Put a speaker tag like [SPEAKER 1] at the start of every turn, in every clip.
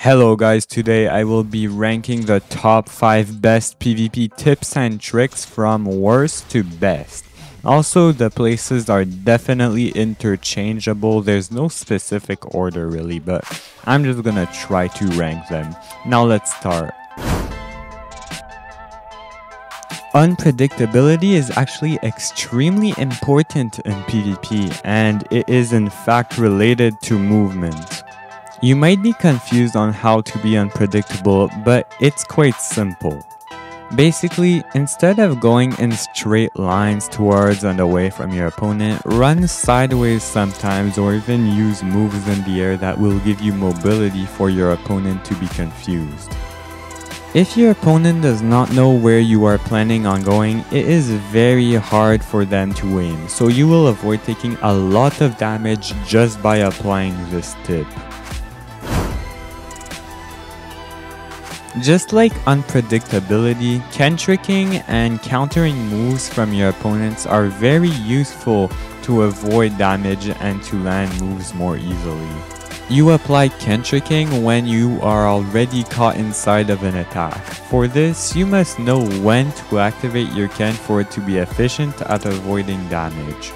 [SPEAKER 1] Hello guys, today I will be ranking the top 5 best PvP tips and tricks from worst to best. Also, the places are definitely interchangeable. There's no specific order really, but I'm just gonna try to rank them. Now let's start. Unpredictability is actually extremely important in PvP, and it is in fact related to movement. You might be confused on how to be unpredictable, but it's quite simple. Basically, instead of going in straight lines towards and away from your opponent, run sideways sometimes or even use moves in the air that will give you mobility for your opponent to be confused. If your opponent does not know where you are planning on going, it is very hard for them to aim, so you will avoid taking a lot of damage just by applying this tip. Just like unpredictability, kentricking and countering moves from your opponents are very useful to avoid damage and to land moves more easily. You apply kentricking when you are already caught inside of an attack. For this, you must know when to activate your ken for it to be efficient at avoiding damage.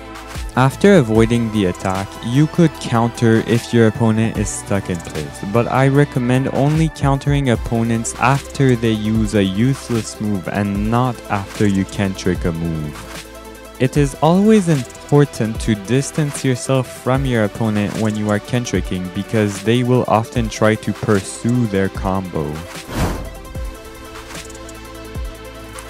[SPEAKER 1] After avoiding the attack, you could counter if your opponent is stuck in place, but I recommend only countering opponents after they use a useless move and not after you kentrick a move. It is always important to distance yourself from your opponent when you are kentricking because they will often try to pursue their combo.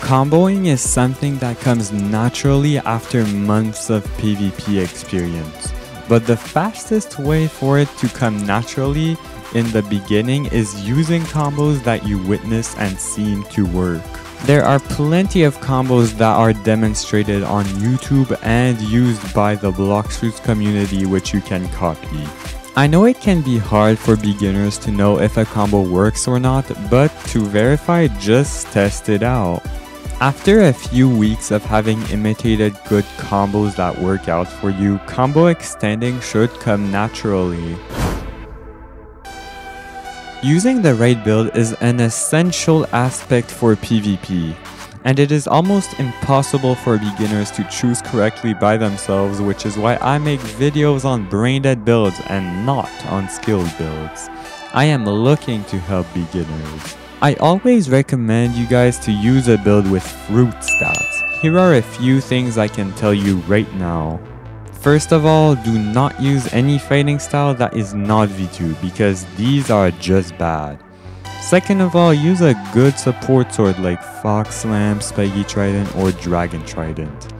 [SPEAKER 1] Comboing is something that comes naturally after months of PvP experience, but the fastest way for it to come naturally in the beginning is using combos that you witness and seem to work. There are plenty of combos that are demonstrated on YouTube and used by the Blox community which you can copy. I know it can be hard for beginners to know if a combo works or not, but to verify, just test it out. After a few weeks of having imitated good combos that work out for you, combo extending should come naturally. Using the right build is an essential aspect for PvP, and it is almost impossible for beginners to choose correctly by themselves, which is why I make videos on braindead builds and not on skilled builds. I am looking to help beginners. I always recommend you guys to use a build with fruit stats. Here are a few things I can tell you right now. First of all, do not use any fighting style that is not V2 because these are just bad. Second of all, use a good support sword like Fox Slam, Spiky Trident or Dragon Trident.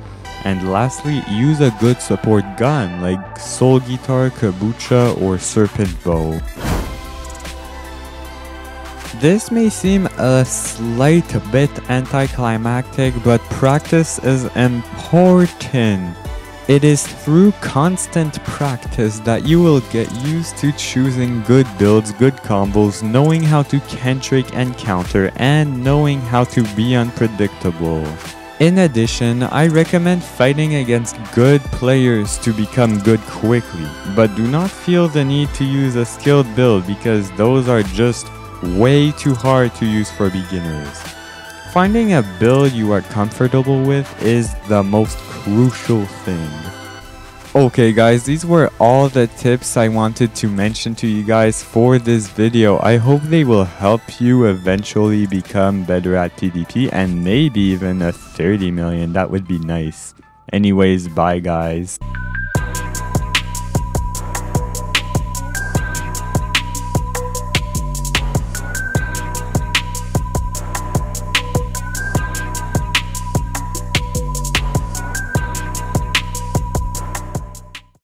[SPEAKER 1] And lastly, use a good support gun like Soul Guitar, Kabucha or Serpent Bow. This may seem a slight bit anticlimactic, but practice is important. It is through constant practice that you will get used to choosing good builds, good combos, knowing how to kentrick and counter, and knowing how to be unpredictable. In addition, I recommend fighting against good players to become good quickly, but do not feel the need to use a skilled build because those are just way too hard to use for beginners. Finding a build you are comfortable with is the most crucial thing. Okay guys, these were all the tips I wanted to mention to you guys for this video. I hope they will help you eventually become better at PvP and maybe even a 30 million. That would be nice. Anyways, bye guys.